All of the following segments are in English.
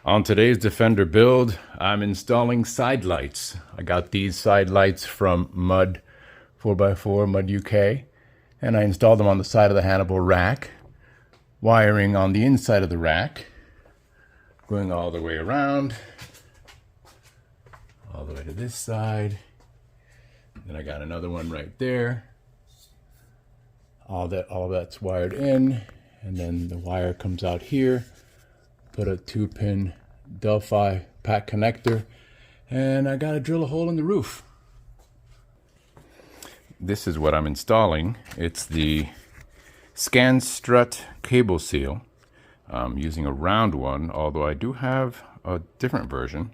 On today's Defender build, I'm installing side lights. I got these side lights from MuddUK, MuddUK, and I installed them on the side of the Hannibal Rack, wiring on the inside of the rack, going all the way around, all the way to this side. Then I got another one right there. All that's wired in, and then the wire comes out here. Put a 2-pin Delphi pack connector, and I gotta drill a hole in the roof. This is what I'm installing. It's the Scan Strut cable seal. I'm using a round one, although I do have a different version.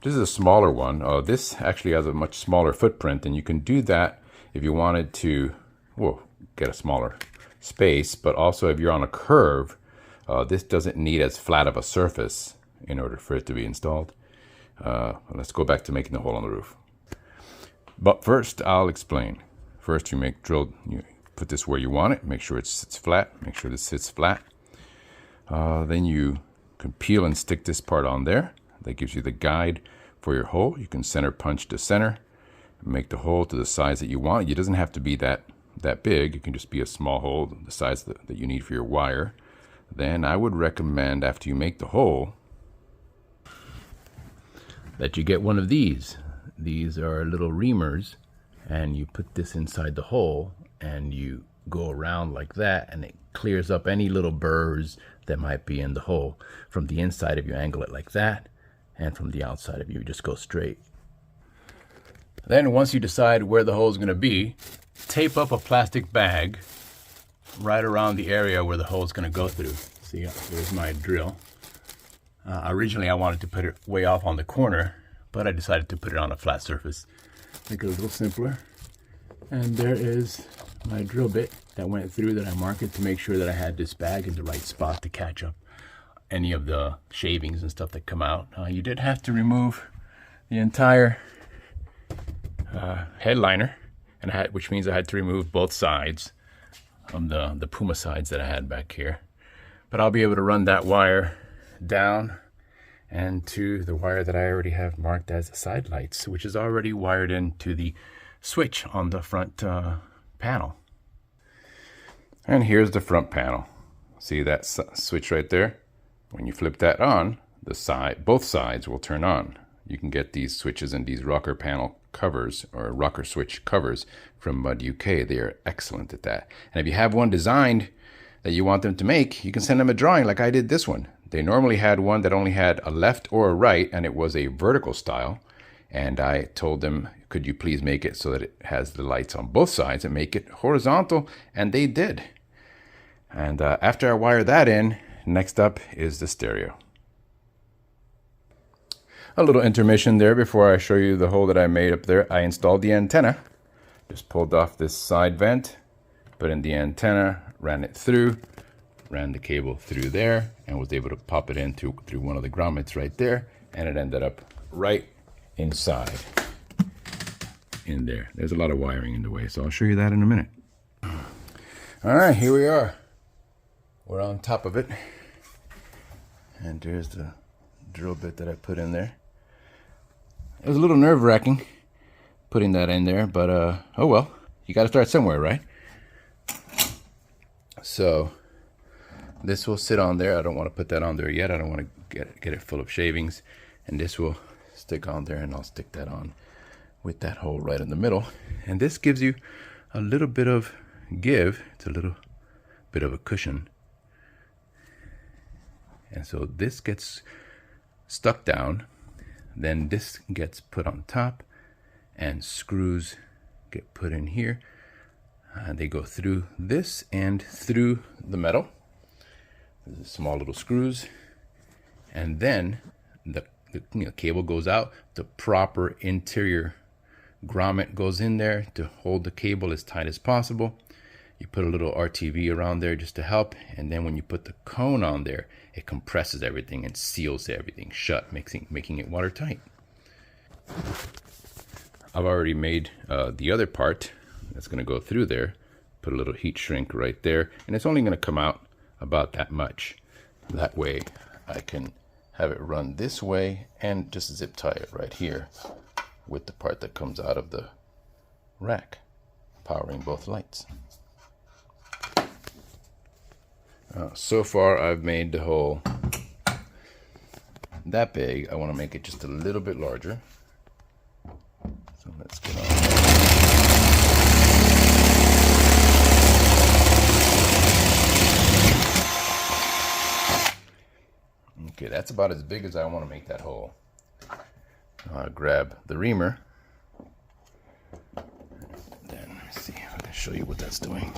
This is a smaller one. This actually has a much smaller footprint, and you can do that if you wanted to, well, get a smaller space, but also if you're on a curve, this doesn't need as flat of a surface in order for it to be installed. Let's go back to making the hole on the roof. But first, I'll explain. First, you put this where you want it. Make sure it sits flat. Make sure this sits flat. Then you can peel and stick this part on there. That gives you the guide for your hole. You can center punch to center, make the hole to the size that you want. It doesn't have to be that big. It can just be a small hole, the size that you need for your wire. Then I would recommend, after you make the hole, that you get one of these. These are little reamers, and you put this inside the hole and you go around like that, and it clears up any little burrs that might be in the hole. From the inside, if you angle it like that, and from the outside, if you just go straight. Then once you decide where the hole is going to be, tape up a plastic bag right around the area where the hole is going to go through. See, there's my drill. Originally I wanted to put it way off on the corner, but I decided to put it on a flat surface. Make it a little simpler. And there is my drill bit that went through, that I marked it to make sure that I had this bag in the right spot to catch up any of the shavings and stuff that come out. You did have to remove the entire headliner, which means I had to remove both sides of the Puma sides that I had back here. But I'll be able to run that wire down and to the wire that I already have marked as side lights, which is already wired into the switch on the front panel. And here's the front panel. See that switch right there? When you flip that on, both sides will turn on. You can get these switches and these rocker panel covers, or rocker switch covers, from MuddUK. They are excellent at that. And if you have one designed that you want them to make, you can send them a drawing like I did this one. They normally had one that only had a left or a right, and it was a vertical style. And I told them, could you please make it so that it has the lights on both sides and make it horizontal? And they did. And after I wired that in, next up is the stereo. A little intermission there before I show you the hole that I made up there. I installed the antenna. Just pulled off this side vent, put in the antenna, ran it through, ran the cable through there, and was able to pop it in through one of the grommets right there, and it ended up right inside in there. There's a lot of wiring in the way, so I'll show you that in a minute. All right, here we are. We're on top of it, and there's the drill bit that I put in there. It was a little nerve-wracking putting that in there, but oh well, you got to start somewhere, right? So this will sit on there. I don't want to put that on there yet. I don't want to get it full of shavings, and this will stick on there, and I'll stick that on with that hole right in the middle. And this gives you a little bit of give. It's a little bit of a cushion. And so this gets stuck down, then this gets put on top, and screws get put in here. They go through this and through the metal. There's small little screws, and then the cable goes out. The proper interior grommet goes in there to hold the cable as tight as possible. You put a little RTV around there just to help, and then when you put the cone on there, it compresses everything and seals everything shut, making it watertight. I've already made the other part that's going to go through there. Put a little heat shrink right there, and it's only going to come out about that much. That way I can have it run this way and just zip tie it right here with the part that comes out of the rack, powering both lights. So far I've made the hole that big. I want to make it just a little bit larger. So let's get on. Okay, that's about as big as I want to make that hole. I'll grab the reamer. Then let me see if I can show you what that's doing.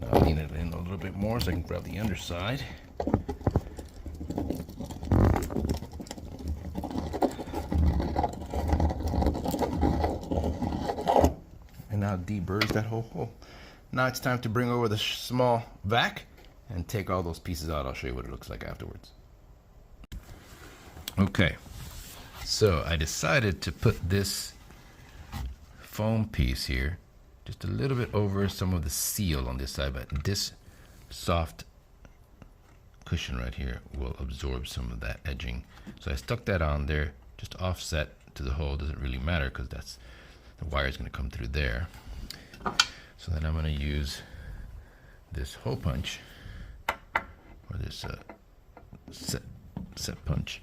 Now I'll lean it in a little bit more so I can grab the underside. And now deburrs that whole hole. Now it's time to bring over the small vac and take all those pieces out. I'll show you what it looks like afterwards. Okay, so I decided to put this foam piece here just a little bit over some of the seal on this side, but this soft cushion right here will absorb some of that edging. So I stuck that on there, just offset to the hole. Doesn't really matter because that's the wire is going to come through there. So then I'm going to use this hole punch, or this set punch,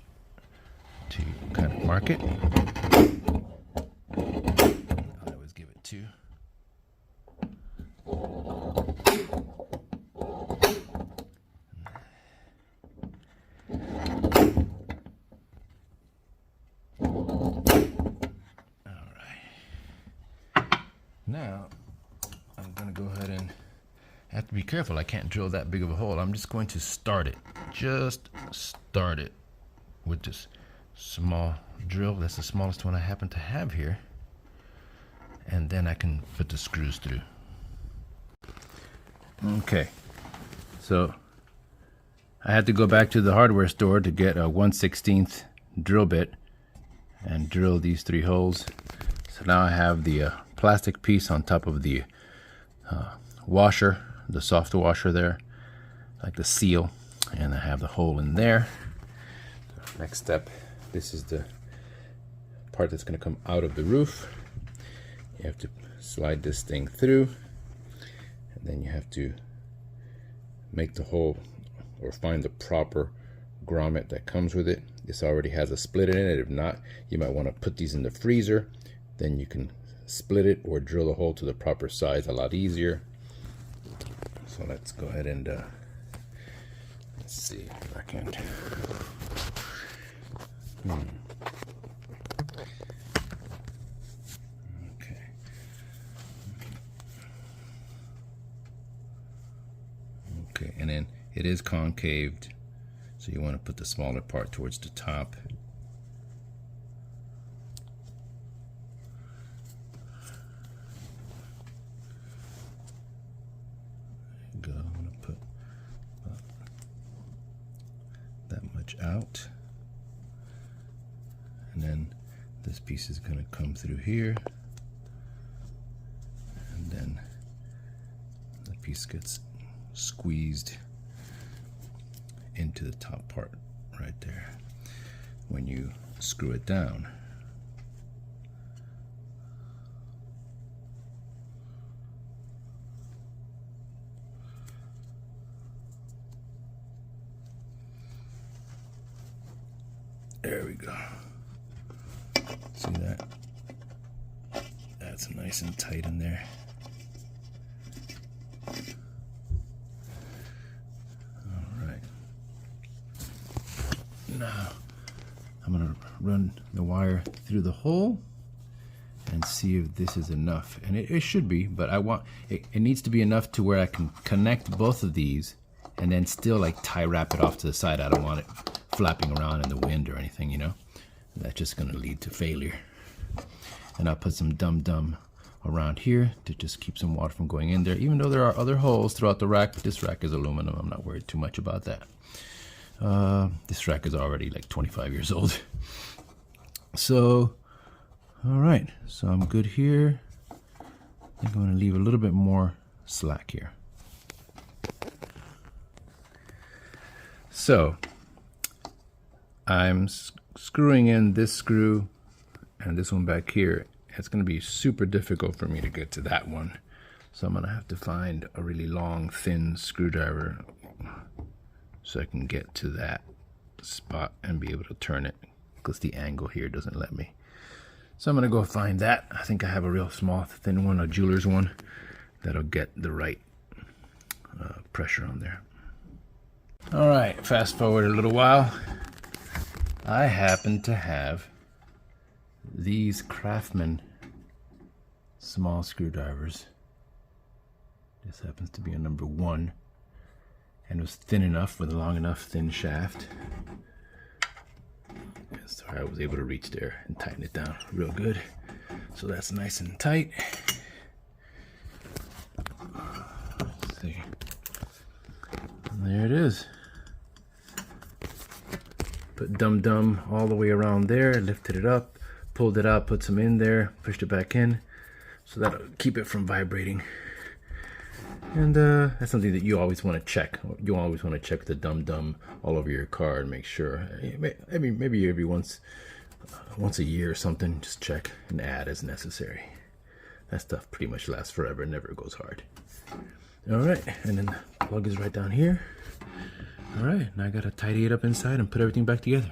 to kind of mark it. I always give it 2. Now, I'm going to go ahead and I have to be careful. I can't drill that big of a hole. I'm just going to start it. Just start it with this small drill. That's the smallest one I happen to have here. And then I can put the screws through. Okay. So, I had to go back to the hardware store to get a 1/16 drill bit and drill these 3 holes. So now I have the plastic piece on top of the washer, the soft washer there, like the seal, and I have the hole in there. Next step, this is the part that's going to come out of the roof. You have to slide this thing through, and then you have to make the hole or find the proper grommet that comes with it. This already has a split in it. If not, you might want to put these in the freezer. Then you can split it or drill a hole to the proper size a lot easier. So let's go ahead and let's see if I can. Okay. Okay, and then it is concaved, so you want to put the smaller part towards the top. I'm going to put that much out, and then this piece is going to come through here, and then the piece gets squeezed into the top part right there when you screw it down. There we go. See that? That's nice and tight in there. Alright. Now, I'm going to run the wire through the hole and see if this is enough. And it should be, but I want it needs to be enough to where I can connect both of these and then still like tie wrap it off to the side. I don't want it flapping around in the wind or anything, you know. That's just going to lead to failure. And I'll put some dum-dum around here to just keep some water from going in there, even though there are other holes throughout the rack, but this rack is aluminum. I'm not worried too much about that. This rack is already like 25 years old. So, all right, so I'm good here. think I'm going to leave a little bit more slack here. So I'm screwing in this screw and this one back here. It's going to be super difficult for me to get to that one. So I'm going to have to find a really long, thin screwdriver so I can get to that spot and be able to turn it, because the angle here doesn't let me. So I'm going to go find that. I think I have a real small, thin one, a jeweler's one, that'll get the right pressure on there. All right, fast forward a little while. I happen to have these Craftsman small screwdrivers. This happens to be a number 1, and it was thin enough with a long enough thin shaft. And so I was able to reach there and tighten it down real good. So that's nice and tight. Let's see. And there it is. Put dum-dum all the way around there, lifted it up, pulled it out, put some in there, pushed it back in. So that'll keep it from vibrating. And that's something that you always want to check. You always want to check the dum-dum all over your car and make sure. Maybe every once a year or something, just check and add as necessary. That stuff pretty much lasts forever, never goes hard. All right, and then the plug is right down here. All right, now I gotta tidy it up inside and put everything back together.